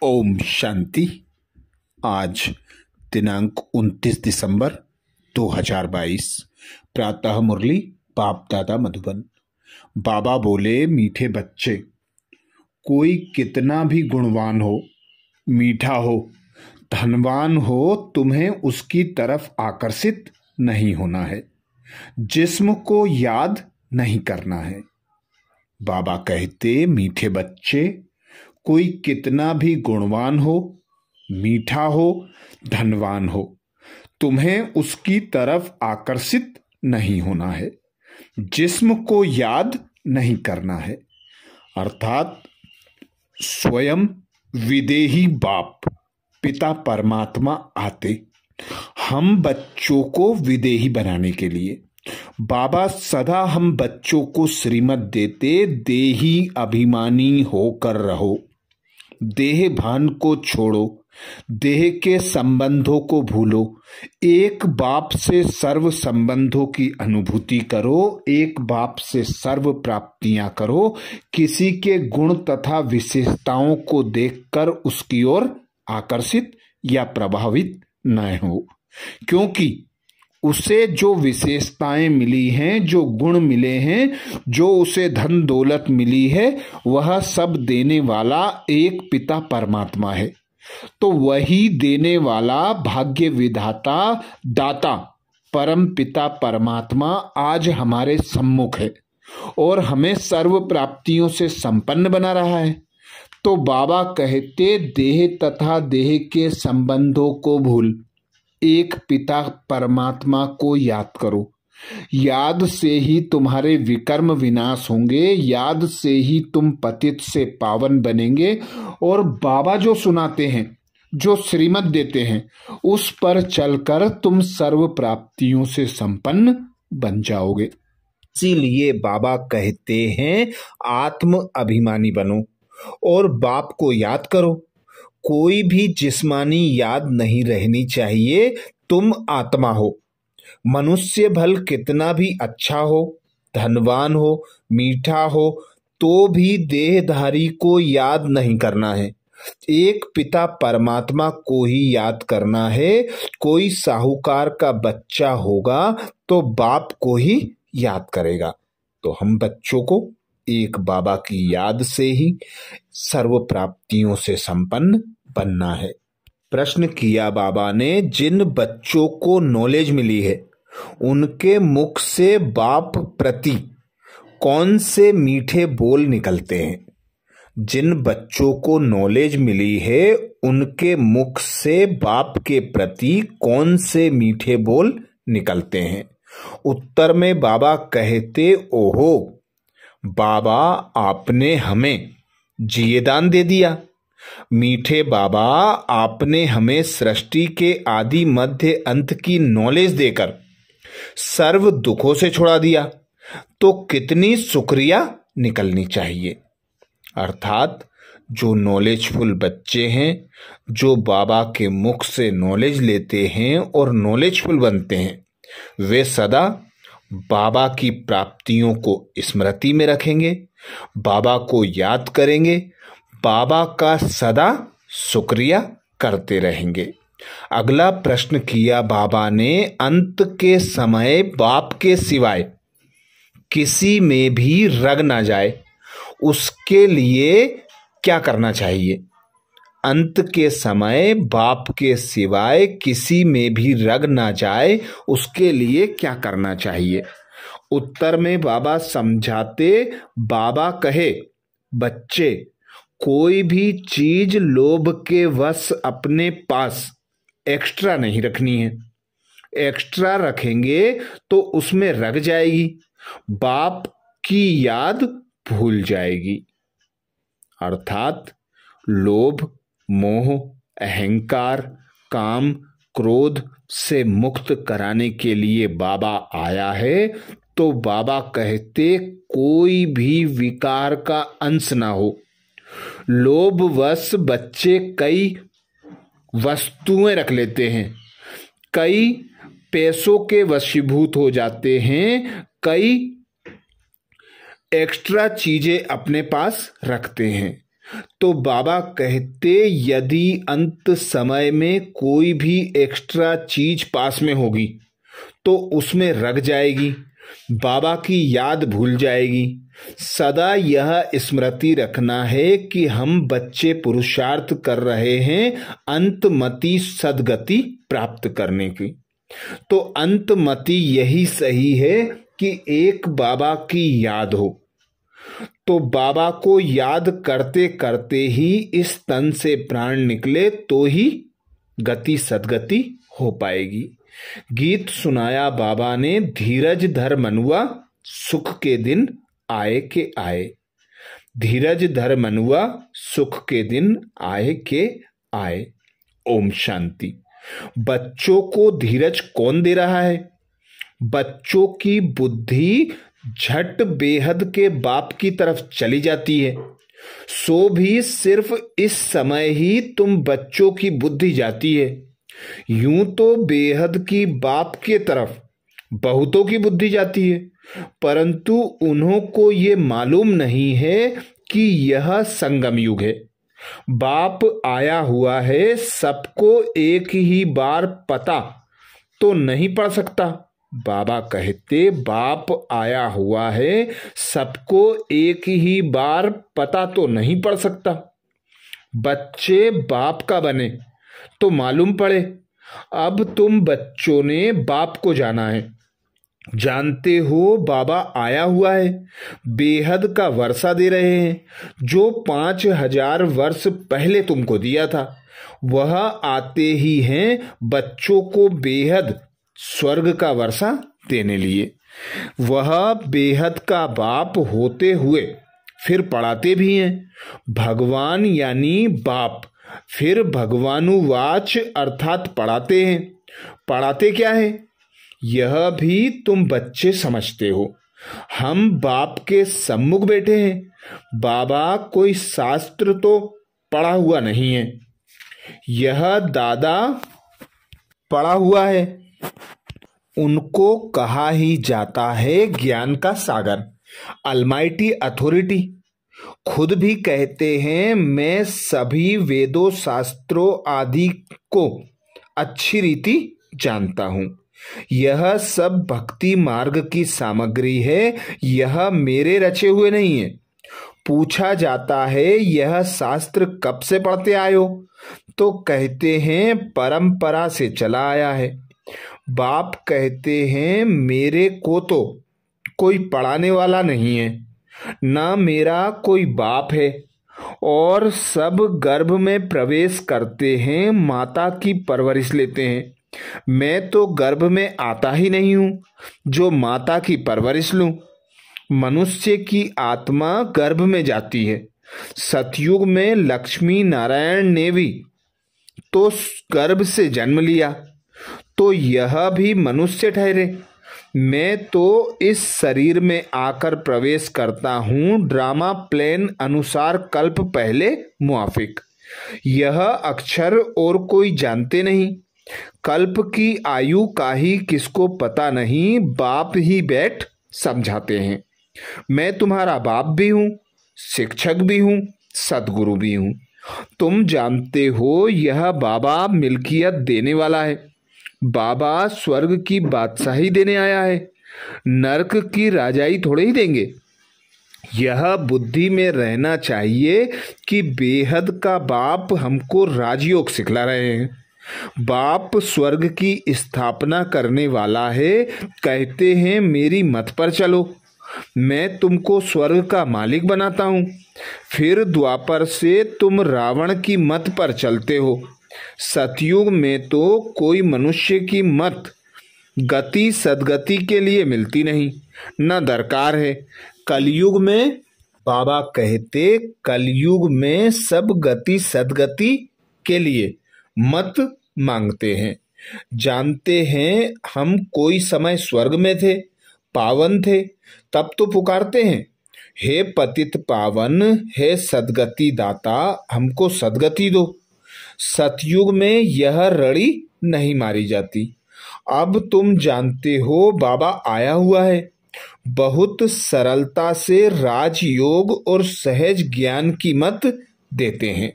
ओम शांति। आज दिनांक 29 दिसंबर 2022। प्रातः मुरली बाप दादा मधुबन। बाबा बोले, मीठे बच्चे, कोई कितना भी गुणवान हो, मीठा हो, धनवान हो, तुम्हें उसकी तरफ आकर्षित नहीं होना है। जिस्म को याद नहीं करना है। बाबा कहते, मीठे बच्चे, कोई कितना भी गुणवान हो, मीठा हो, धनवान हो, तुम्हें उसकी तरफ आकर्षित नहीं होना है। जिस्म को याद नहीं करना है। अर्थात स्वयं विदेही बाप पिता परमात्मा आते हम बच्चों को विदेही बनाने के लिए। बाबा सदा हम बच्चों को श्रीमत देते, देही अभिमानी होकर रहो, देह भान को छोड़ो, देह के संबंधों को भूलो, एक बाप से सर्व संबंधों की अनुभूति करो, एक बाप से सर्व प्राप्तियां करो। किसी के गुण तथा विशेषताओं को देखकर उसकी ओर आकर्षित या प्रभावित न हो, क्योंकि उसे जो विशेषताएं मिली हैं, जो गुण मिले हैं, जो उसे धन दौलत मिली है, वह सब देने वाला एक पिता परमात्मा है। तो वही देने वाला भाग्य विधाता दाता परम पिता परमात्मा आज हमारे सम्मुख है और हमें सर्व प्राप्तियों से संपन्न बना रहा है। तो बाबा कहते, देह तथा देह के संबंधों को भूल, एक पिता परमात्मा को याद करो। याद से ही तुम्हारे विकर्म विनाश होंगे, याद से ही तुम पतित से पावन बनेंगे और बाबा जो सुनाते हैं, जो श्रीमत देते हैं, उस पर चलकर तुम सर्व प्राप्तियों से संपन्न बन जाओगे। इसीलिए बाबा कहते हैं, आत्म अभिमानी बनो और बाप को याद करो। कोई भी जिस्मानी याद नहीं रहनी चाहिए। तुम आत्मा हो। मनुष्य भल कितना भी अच्छा हो, धनवान हो, मीठा हो, तो भी देहधारी को याद नहीं करना है। एक पिता परमात्मा को ही याद करना है। कोई साहूकार का बच्चा होगा तो बाप को ही याद करेगा। तो हम बच्चों को एक बाबा की याद से ही सर्व प्राप्तियों से संपन्न बनना है। प्रश्न किया बाबा ने, जिन बच्चों को नॉलेज मिली है उनके मुख से बाप प्रति कौन से मीठे बोल निकलते हैं? जिन बच्चों को नॉलेज मिली है उनके मुख से बाप के प्रति कौन से मीठे बोल निकलते हैं? उत्तर में बाबा कहते, ओहो बाबा, आपने हमें जियेदान दे दिया। मीठे बाबा, आपने हमें सृष्टि के आदि मध्य अंत की नॉलेज देकर सर्व दुखों से छुड़ा दिया। तो कितनी शुक्रिया निकलनी चाहिए। अर्थात जो नॉलेजफुल बच्चे हैं, जो बाबा के मुख से नॉलेज लेते हैं और नॉलेजफुल बनते हैं, वे सदा बाबा की प्राप्तियों को स्मृति में रखेंगे, बाबा को याद करेंगे, बाबा का सदा शुक्रिया करते रहेंगे। अगला प्रश्न किया बाबा ने, अंत के समय बाप के सिवाय किसी में भी रग ना जाए, उसके लिए क्या करना चाहिए? अंत के समय बाप के सिवाय किसी में भी रग ना जाए, उसके लिए क्या करना चाहिए? उत्तर में बाबा समझाते, बाबा कहे, बच्चे, कोई भी चीज लोभ के वश अपने पास एक्स्ट्रा नहीं रखनी है। एक्स्ट्रा रखेंगे तो उसमें रग जाएगी, बाप की याद भूल जाएगी। अर्थात लोभ, मोह, अहंकार, काम, क्रोध से मुक्त कराने के लिए बाबा आया है। तो बाबा कहते, कोई भी विकार का अंश ना हो। लोभवश बच्चे कई वस्तुएं रख लेते हैं, कई पैसों के वशीभूत हो जाते हैं, कई एक्स्ट्रा चीजें अपने पास रखते हैं। तो बाबा कहते यदि अंत समय में कोई भी एक्स्ट्रा चीज पास में होगी तो उसमें रख जाएगी, बाबा की याद भूल जाएगी। सदा यह स्मृति रखना है कि हम बच्चे पुरुषार्थ कर रहे हैं अंतमति सद्गति प्राप्त करने की। तो अंतमति यही सही है कि एक बाबा की याद हो। तो बाबा को याद करते करते ही इस तन से प्राण निकले तो ही गति सद्गति हो पाएगी। गीत सुनाया बाबा ने, धीरज धर मनुआ सुख के दिन आए के आए। धीरज धर मनुआ सुख के दिन आए के आए। ओम शांति। बच्चों को धीरज कौन दे रहा है? बच्चों की बुद्धि झट बेहद के बाप की तरफ चली जाती है। सो भी सिर्फ इस समय ही तुम बच्चों की बुद्धि जाती है। यूं तो बेहद की बाप के तरफ बहुतों की बुद्धि जाती है, परंतु उन्हों को ये मालूम नहीं है कि यह संगम युग है। बाप आया हुआ है, सबको एक ही बार पता तो नहीं पड़ सकता। बाबा कहते बाप आया हुआ है, सबको एक ही बार पता तो नहीं पड़ सकता। बच्चे बाप का बने तो मालूम पड़े। अब तुम बच्चों ने बाप को जाना है, जानते हो बाबा आया हुआ है, बेहद का वर्षा दे रहे हैं। जो 5000 वर्ष पहले तुमको दिया था वह आते ही हैं बच्चों को बेहद स्वर्ग का वर्षा देने लिए। वह बेहद का बाप होते हुए फिर पढ़ाते भी हैं। भगवान यानी बाप, फिर भगवानुवाच अर्थात पढ़ाते हैं। पढ़ाते क्या है यह भी तुम बच्चे समझते हो। हम बाप के सम्मुख बैठे हैं। बाबा कोई शास्त्र तो पढ़ा हुआ नहीं है, यह दादा पढ़ा हुआ है। उनको कहा ही जाता है ज्ञान का सागर, अलमाइटी अथॉरिटी। खुद भी कहते हैं मैं सभी वेदों शास्त्रों आदि को अच्छी रीति जानता हूं। यह सब भक्ति मार्ग की सामग्री है, यह मेरे रचे हुए नहीं है। पूछा जाता है यह शास्त्र कब से पढ़ते आए हो, तो कहते हैं परंपरा से चला आया है। बाप कहते हैं मेरे को तो कोई पढ़ाने वाला नहीं है, ना मेरा कोई बाप है, और सब गर्भ में प्रवेश करते हैं, माता की परवरिश लेते हैं। मैं तो गर्भ में आता ही नहीं हूं जो माता की परवरिश लूं। मनुष्य की आत्मा गर्भ में जाती है। सतयुग में लक्ष्मी नारायण ने भी तो गर्भ से जन्म लिया, तो यह भी मनुष्य ठहरे। मैं तो इस शरीर में आकर प्रवेश करता हूं ड्रामा प्लान अनुसार कल्प पहले मुआफिक। यह अक्षर और कोई जानते नहीं। कल्प की आयु का ही किसको पता नहीं, बाप ही बैठ समझाते हैं। मैं तुम्हारा बाप भी हूं, शिक्षक भी हूं, सदगुरु भी हूं। तुम जानते हो यह बाबा मिल्कियत देने वाला है। बाबा स्वर्ग की बादशाही देने आया है, नरक की राजाई थोड़े ही देंगे। यह बुद्धि में रहना चाहिए कि बेहद का बाप हमको राजयोग सिखला रहे हैं। बाप स्वर्ग की स्थापना करने वाला है। कहते हैं मेरी मत पर चलो, मैं तुमको स्वर्ग का मालिक बनाता हूं। फिर द्वापर से तुम रावण की मत पर चलते हो। सतयुग में तो कोई मनुष्य की मत गति सदगति के लिए मिलती नहीं, न दरकार है। कलयुग में बाबा कहते कलयुग में सब गति सदगति के लिए मत मांगते हैं। जानते हैं हम कोई समय स्वर्ग में थे, पावन थे, तब तो पुकारते हैं हे पतित पावन, हे सदगति दाता, हमको सदगति दो। सतयुग में यह रड़ी नहीं मारी जाती। अब तुम जानते हो बाबा आया हुआ है। बहुत सरलता से राजयोग और सहज ज्ञान की मत देते हैं।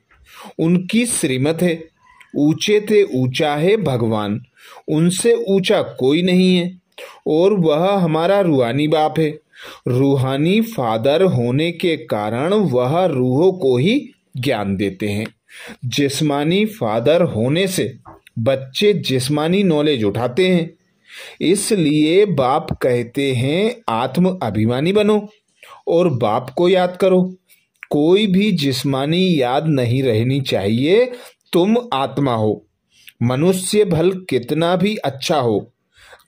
उनकी श्रीमत है, ऊंचे थे ऊंचा है भगवान, उनसे ऊंचा कोई नहीं है। और वह हमारा रूहानी बाप है। रूहानी फादर होने के कारण वह रूहों को ही ज्ञान देते हैं। जिस्मानी फादर होने से बच्चे जिस्मानी नॉलेज उठाते हैं। इसलिए बाप कहते हैं आत्म अभिमानी बनो और बाप को याद करो। कोई भी जिस्मानी याद नहीं रहनी चाहिए। तुम आत्मा हो। मनुष्य भल कितना भी अच्छा हो,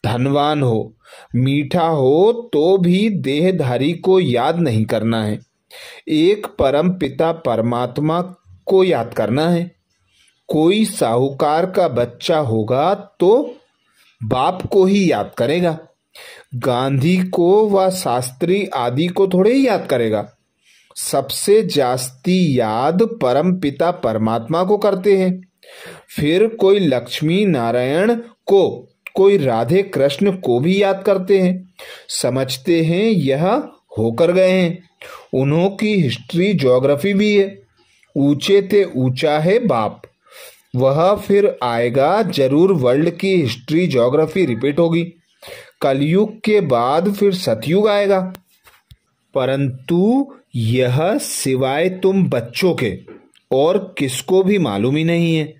धनवान हो, मीठा हो, तो भी देहधारी को याद नहीं करना है। एक परम पिता परमात्मा को याद करना है। कोई साहूकार का बच्चा होगा तो बाप को ही याद करेगा। गांधी को व शास्त्री आदि को थोड़े ही याद करेगा। सबसे जास्ती याद परम पिता परमात्मा को करते हैं। फिर कोई लक्ष्मी नारायण को, कोई राधे कृष्ण को भी याद करते हैं। समझते हैं यह होकर गए हैं। उन्हों की हिस्ट्री ज्योग्राफी भी है। ऊंचे थे ऊंचा है बाप, वह फिर आएगा जरूर। वर्ल्ड की हिस्ट्री ज्योग्राफी रिपीट होगी। कलयुग के बाद फिर सतयुग आएगा। परंतु यह सिवाय तुम बच्चों के और किसको भी मालूम ही नहीं है।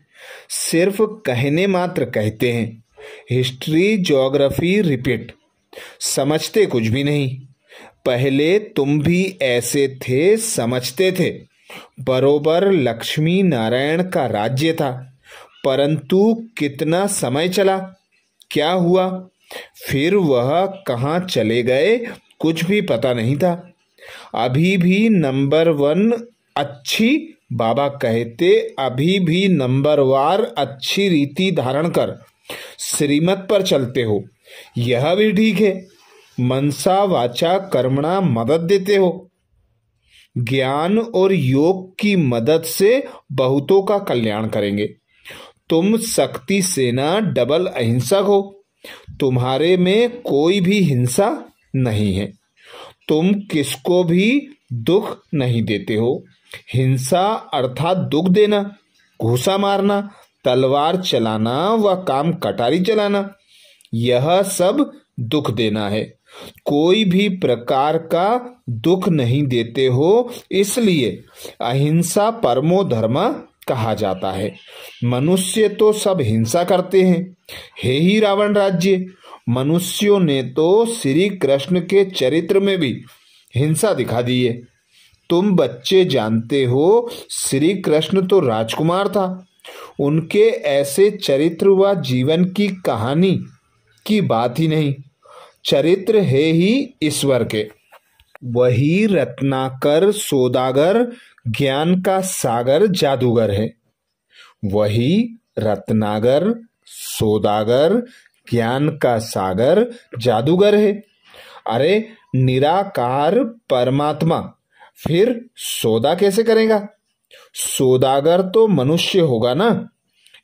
सिर्फ कहने मात्र कहते हैं हिस्ट्री ज्योग्राफी रिपीट, समझते कुछ भी नहीं। पहले तुम भी ऐसे थे, समझते थे बरोबर लक्ष्मी नारायण का राज्य था। परंतु कितना समय चला, क्या हुआ, फिर वह कहाँ चले गए, कुछ भी पता नहीं था। अभी भी नंबर 1 अच्छी, बाबा कहते अभी भी नंबरवार अच्छी रीति धारण कर श्रीमत पर चलते हो, यह भी ठीक है। मनसा वाचा कर्मणा मदद देते हो। ज्ञान और योग की मदद से बहुतों का कल्याण करेंगे। तुम शक्ति सेना डबल अहिंसक हो। तुम्हारे में कोई भी हिंसा नहीं है। तुम किसको भी दुख नहीं देते हो। हिंसा अर्थात दुख देना, घूसा मारना, तलवार चलाना व काम कटारी चलाना, यह सब दुख देना है। कोई भी प्रकार का दुख नहीं देते हो, इसलिए अहिंसा परमो धर्म कहा जाता है। मनुष्य तो सब हिंसा करते हैं, है ही रावण राज्य। मनुष्यों ने तो श्री कृष्ण के चरित्र में भी हिंसा दिखा दी है। तुम बच्चे जानते हो श्री कृष्ण तो राजकुमार था। उनके ऐसे चरित्र व जीवन की कहानी की बात ही नहीं। चरित्र है ही ईश्वर के। वही रत्नाकर सौदागर, ज्ञान का सागर जादूगर है। वही रत्नागर सौदागर, ज्ञान का सागर जादूगर है। अरे निराकार परमात्मा फिर सौदा कैसे करेगा? सौदागर तो मनुष्य होगा ना।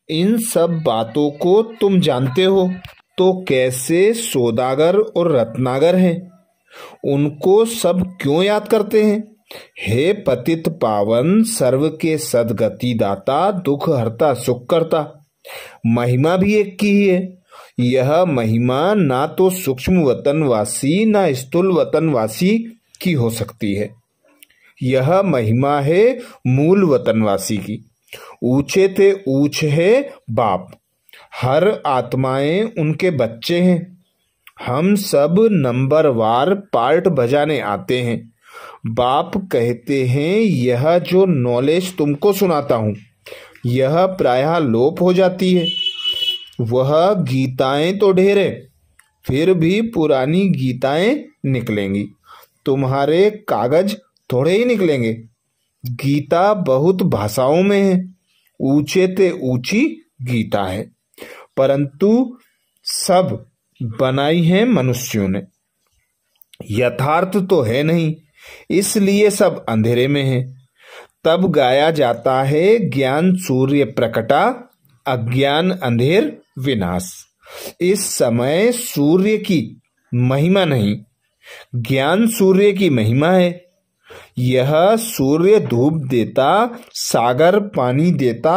इन सब बातों को तुम जानते हो, तो कैसे सौदागर और रत्नागर हैं? उनको सब क्यों याद करते हैं? हे पतित पावन, सर्व के सदगति दाता, दुख हरता सुख करता। महिमा भी एक की ही है। यह महिमा ना तो सूक्ष्म वतनवासी ना स्थूल वतनवासी की हो सकती है। यह महिमा है मूल वतनवासी की। ऊंचे थे ऊंच है बाप। हर आत्माएं उनके बच्चे हैं। हम सब नंबरवार पार्ट बजाने आते हैं। बाप कहते हैं यह जो नॉलेज तुमको सुनाता हूं, यह प्रायः लोप हो जाती है। वह गीताएं तो ढेर है, फिर भी पुरानी गीताएं निकलेंगी। तुम्हारे कागज थोड़े ही निकलेंगे। गीता बहुत भाषाओं में है। ऊंचे ते ऊंची गीता है, परंतु सब बनाई है मनुष्यों ने। यथार्थ तो है नहीं, इसलिए सब अंधेरे में है। तब गाया जाता है ज्ञान सूर्य प्रकटा, अज्ञान अंधेर विनाश। इस समय सूर्य की महिमा नहीं, ज्ञान सूर्य की महिमा है। यह सूर्य धूप देता, सागर पानी देता,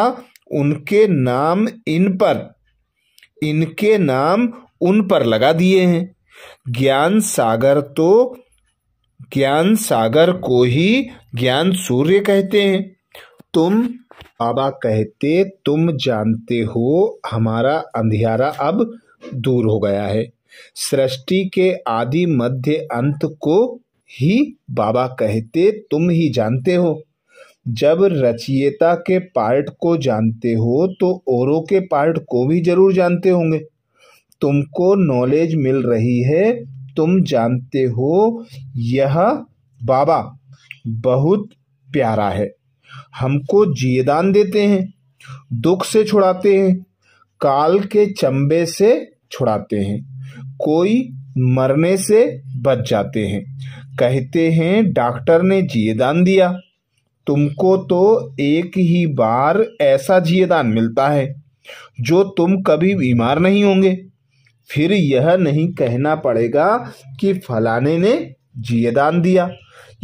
उनके नाम इनके नाम उन पर लगा दिए हैं। ज्ञान सागर को ही ज्ञान सूर्य कहते हैं। बाबा कहते, तुम जानते हो हमारा अंधियारा अब दूर हो गया है। सृष्टि के आदि मध्य अंत को ही बाबा कहते, तुम ही जानते हो। जब रचयिता के पार्ट को जानते हो तो औरों के पार्ट को भी जरूर जानते होंगे। तुमको नॉलेज मिल रही है, तुम जानते हो यह बाबा बहुत प्यारा है। हमको जीदान देते हैं, दुख से छुड़ाते हैं, काल के चंबे से छुड़ाते हैं, कोई मरने से बच जाते हैं। कहते हैं डॉक्टर ने जीदान दिया, तुमको तो एक ही बार ऐसा जीदान मिलता है जो तुम कभी बीमार नहीं होंगे। फिर यह नहीं कहना पड़ेगा कि फलाने ने जीदान दिया।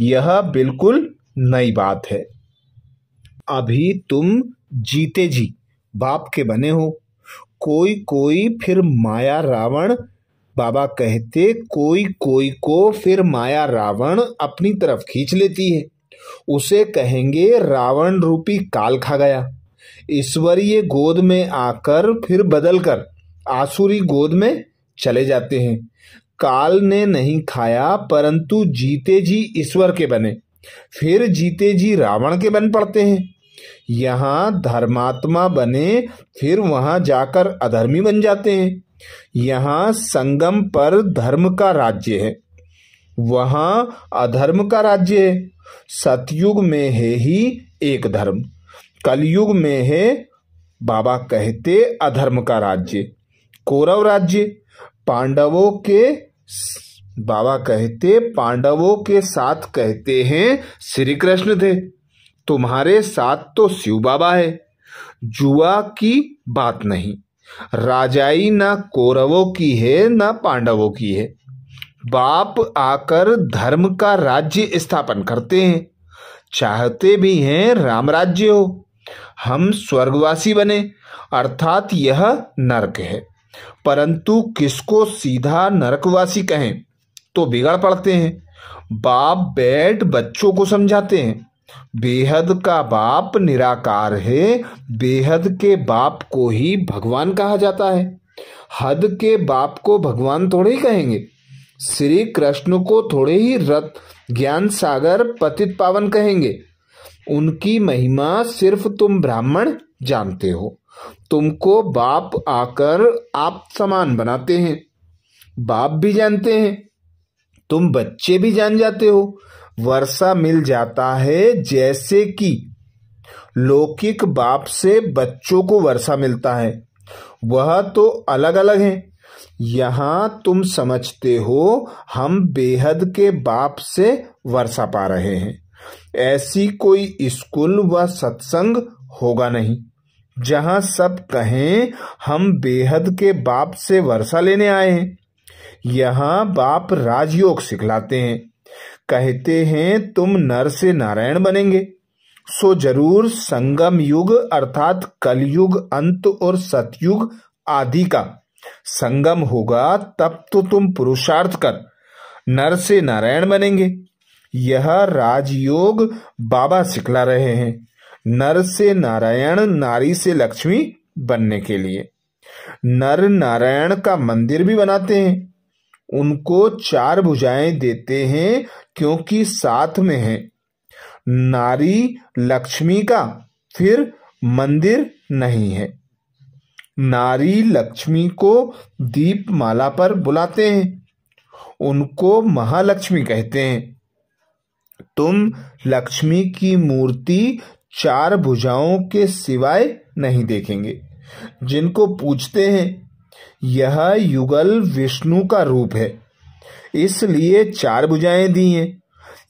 यह बिल्कुल नई बात है। अभी तुम जीते जी बाप के बने हो। कोई फिर माया रावण, बाबा कहते, कोई को फिर माया रावण अपनी तरफ खींच लेती है। उसे कहेंगे रावण रूपी काल खा गया। ईश्वरीय गोद में आकर फिर बदलकर आसुरी गोद में चले जाते हैं। काल ने नहीं खाया, परंतु जीते जी ईश्वर के बने, फिर जीते जी रावण के बन पड़ते हैं। यहाँ धर्मात्मा बने, फिर वहां जाकर अधर्मी बन जाते हैं। यहाँ संगम पर धर्म का राज्य है, वहां अधर्म का राज्य है। सतयुग में है ही एक धर्म, कलयुग में है, बाबा कहते, अधर्म का राज्य, कौरव राज्य। बाबा कहते, पांडवों के साथ कहते हैं श्री कृष्ण थे, तुम्हारे साथ तो शिव बाबा है। जुआ की बात नहीं, राजाई ना कौरवों की है ना पांडवों की है। बाप आकर धर्म का राज्य स्थापन करते हैं, चाहते भी हैं राम राज्य हो। हम स्वर्गवासी बने, अर्थात यह नरक है, परंतु किसको सीधा नरकवासी कहें तो बिगड़ पड़ते हैं। बाप बैठ बच्चों को समझाते हैं, बेहद का बाप निराकार है। बेहद के बाप को ही भगवान कहा जाता है। हद के बाप को भगवान थोड़े ही कहेंगे। श्री कृष्ण को थोड़े ही रत ज्ञान सागर पतित पावन कहेंगे। उनकी महिमा सिर्फ तुम ब्राह्मण जानते हो। तुमको बाप आकर आप समान बनाते हैं। बाप भी जानते हैं, तुम बच्चे भी जान जाते हो। वर्षा मिल जाता है, जैसे कि लौकिक बाप से बच्चों को वर्षा मिलता है, वह तो अलग अलग है। यहां तुम समझते हो हम बेहद के बाप से वर्षा पा रहे हैं। ऐसी कोई स्कूल व सत्संग होगा नहीं जहां सब कहें हम बेहद के बाप से वर्षा लेने आए हैं। यहाँ बाप राजयोग सिखलाते हैं, कहते हैं तुम नर से नारायण बनेंगे, सो जरूर संगम युग अर्थात कलयुग अंत और सतयुग आदि का संगम होगा, तब तो तुम पुरुषार्थ कर नर से नारायण बनेंगे। यह राजयोग बाबा सिखला रहे हैं, नर से नारायण, नारी से लक्ष्मी बनने के लिए। नर नारायण का मंदिर भी बनाते हैं, उनको 4 भुजाएं देते हैं क्योंकि साथ में है। नारी लक्ष्मी का फिर मंदिर नहीं है। नारी लक्ष्मी को दीप माला पर बुलाते हैं, उनको महालक्ष्मी कहते हैं। तुम लक्ष्मी की मूर्ति 4 भुजाओं के सिवाय नहीं देखेंगे। जिनको पूछते हैं यह युगल विष्णु का रूप है, इसलिए 4 भुजाएं दी हैं।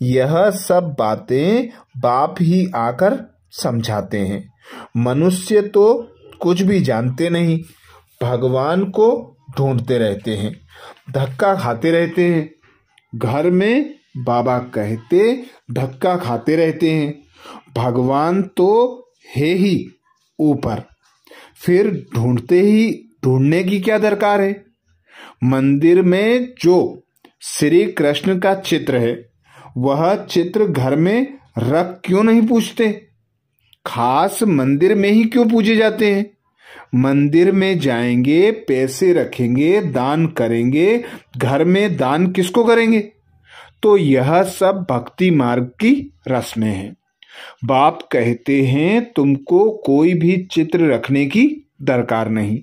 यह सब बातें बाप ही आकर समझाते हैं। मनुष्य तो कुछ भी जानते नहीं, भगवान को ढूंढते रहते हैं, धक्का खाते रहते हैं। घर में बाबा कहते धक्का खाते रहते हैं, भगवान तो है ही ऊपर, फिर ढूंढने की क्या दरकार है। मंदिर में जो श्री कृष्ण का चित्र है वह चित्र घर में रख क्यों नहीं पूजते? खास मंदिर में ही क्यों पूजे जाते हैं? मंदिर में जाएंगे, पैसे रखेंगे, दान करेंगे, घर में दान किसको करेंगे? तो यह सब भक्ति मार्ग की रस्में हैं। बाप कहते हैं तुमको कोई भी चित्र रखने की दरकार नहीं।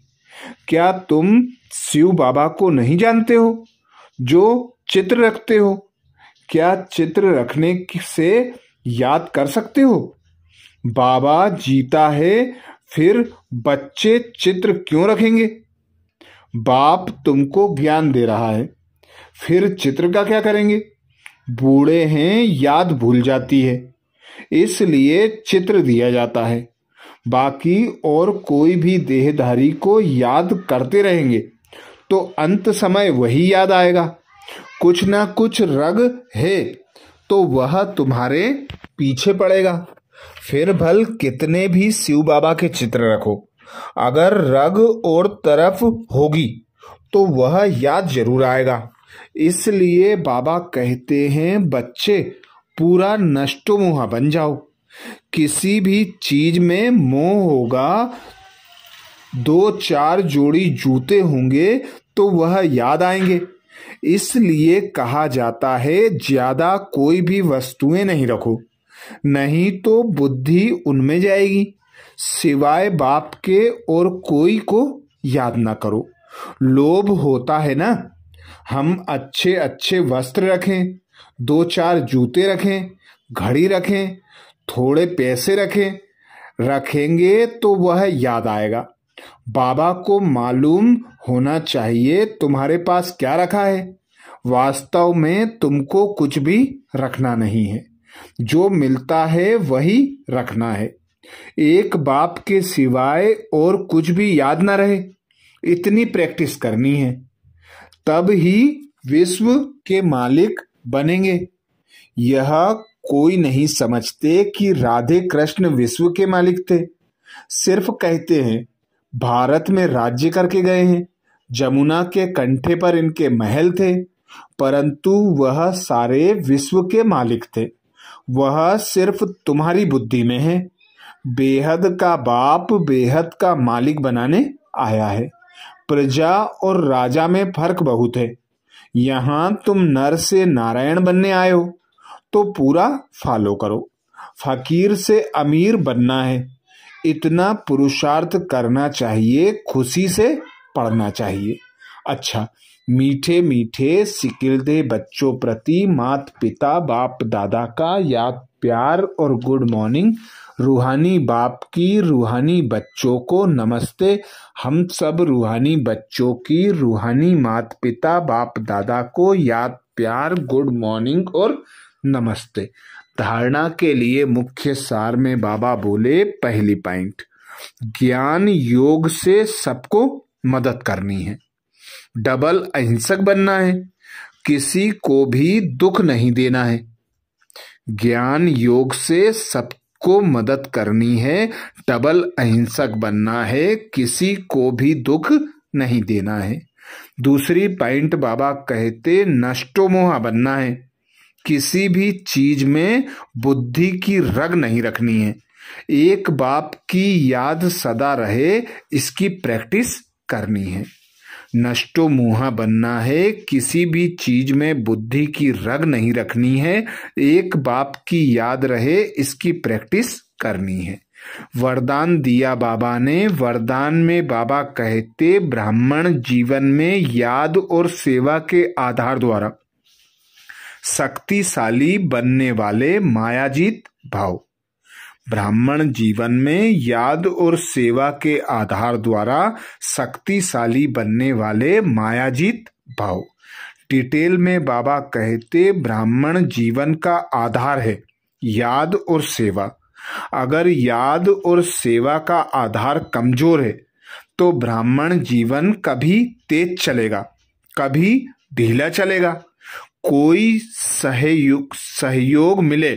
क्या तुम शिव बाबा को नहीं जानते हो जो चित्र रखते हो? क्या चित्र रखने से याद कर सकते हो? बाबा जीता है, फिर बच्चे चित्र क्यों रखेंगे? बाप तुमको ज्ञान दे रहा है, फिर चित्र का क्या करेंगे? बूढ़े हैं, याद भूल जाती है, इसलिए चित्र दिया जाता है। बाकी और कोई भी देहधारी को याद करते रहेंगे तो अंत समय वही याद आएगा। कुछ ना कुछ रग है तो वह तुम्हारे पीछे पड़ेगा। फिर भल कितने भी शिव बाबा के चित्र रखो, अगर रग और तरफ होगी तो वह याद जरूर आएगा। इसलिए बाबा कहते हैं बच्चे पूरा नष्टोमुहा बन जाओ। किसी भी चीज में मोह होगा, 2-4 जोड़ी जूते होंगे तो वह याद आएंगे। इसलिए कहा जाता है ज्यादा कोई भी वस्तुएं नहीं रखो, नहीं तो बुद्धि उनमें जाएगी। सिवाय बाप के और कोई को याद ना करो। लोभ होता है ना, हम अच्छे अच्छे वस्त्र रखें, 2-4 जूते रखें, घड़ी रखें, थोड़े पैसे रखेंगे तो वह याद आएगा। बाबा को मालूम होना चाहिए तुम्हारे पास क्या रखा है। वास्तव में तुमको कुछ भी रखना नहीं है, जो मिलता है वही रखना है। एक बाप के सिवाय और कुछ भी याद ना रहे, इतनी प्रैक्टिस करनी है, तब ही विश्व के मालिक बनेंगे। यह कोई नहीं समझते कि राधे कृष्ण विश्व के मालिक थे, सिर्फ कहते हैं भारत में राज्य करके गए हैं। जमुना के कंठे पर इनके महल थे, परंतु वह सारे विश्व के मालिक थे। वह सिर्फ तुम्हारी बुद्धि में है। बेहद का बाप बेहद का मालिक बनाने आया है। प्रजा और राजा में फर्क बहुत है। यहाँ तुम नर से नारायण बनने आए हो तो पूरा फॉलो करो। फकीर से अमीर बनना है, इतना पुरुषार्थ करना चाहिए, खुशी से पढ़ना चाहिए। अच्छा, मीठे मीठे सिकिलते बच्चों प्रति माता पिता बाप दादा का याद प्यार और गुड मॉर्निंग। रूहानी बाप की रूहानी बच्चों को नमस्ते। हम सब रूहानी बच्चों की रूहानी माता पिता बाप दादा को याद प्यार गुड मॉर्निंग और नमस्ते। धारणा के लिए मुख्य सार में बाबा बोले, पहली पॉइंट, ज्ञान योग से सबको मदद करनी है। डबल अहिंसक बनना है, किसी को भी दुख नहीं देना है। ज्ञान योग से सबको मदद करनी है, डबल अहिंसक बनना है, किसी को भी दुख नहीं देना है। दूसरी पॉइंट बाबा कहते नष्टोमोहा बनना है, किसी भी चीज में बुद्धि की रग नहीं रखनी है। एक बाप की याद सदा रहे, इसकी प्रैक्टिस करनी है। नष्टो मुहा बनना है, किसी भी चीज में बुद्धि की रग नहीं रखनी है। एक बाप की याद रहे, इसकी प्रैक्टिस करनी है। वरदान दिया बाबा ने। वरदान में बाबा कहते ब्राह्मण जीवन में याद और सेवा के आधार द्वारा शक्तिशाली बनने वाले मायाजीत भाव। ब्राह्मण जीवन में याद और सेवा के आधार द्वारा शक्तिशाली बनने वाले मायाजीत भाव। डिटेल में बाबा कहते ब्राह्मण जीवन का आधार है याद और सेवा। अगर याद और सेवा का आधार कमजोर है तो ब्राह्मण जीवन कभी तेज चलेगा, कभी ढीला चलेगा। कोई सहयोग मिले,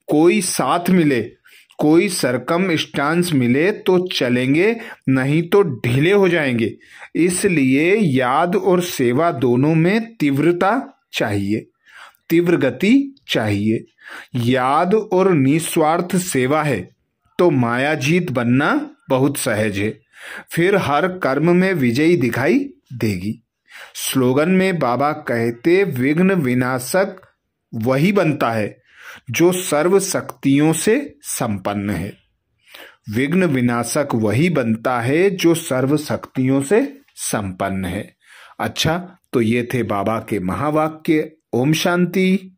कोई साथ मिले, कोई सरकमस्टांस मिले तो चलेंगे, नहीं तो ढीले हो जाएंगे। इसलिए याद और सेवा दोनों में तीव्रता चाहिए, तीव्र गति चाहिए। याद और निस्वार्थ सेवा है तो मायाजीत बनना बहुत सहज है, फिर हर कर्म में विजयी दिखाई देगी। स्लोगन में बाबा कहते, विघ्न विनाशक वही बनता है जो सर्व शक्तियों से संपन्न है। विघ्न विनाशक वही बनता है जो सर्व शक्तियों से संपन्न है। अच्छा, तो ये थे बाबा के महावाक्य। ओम शांति।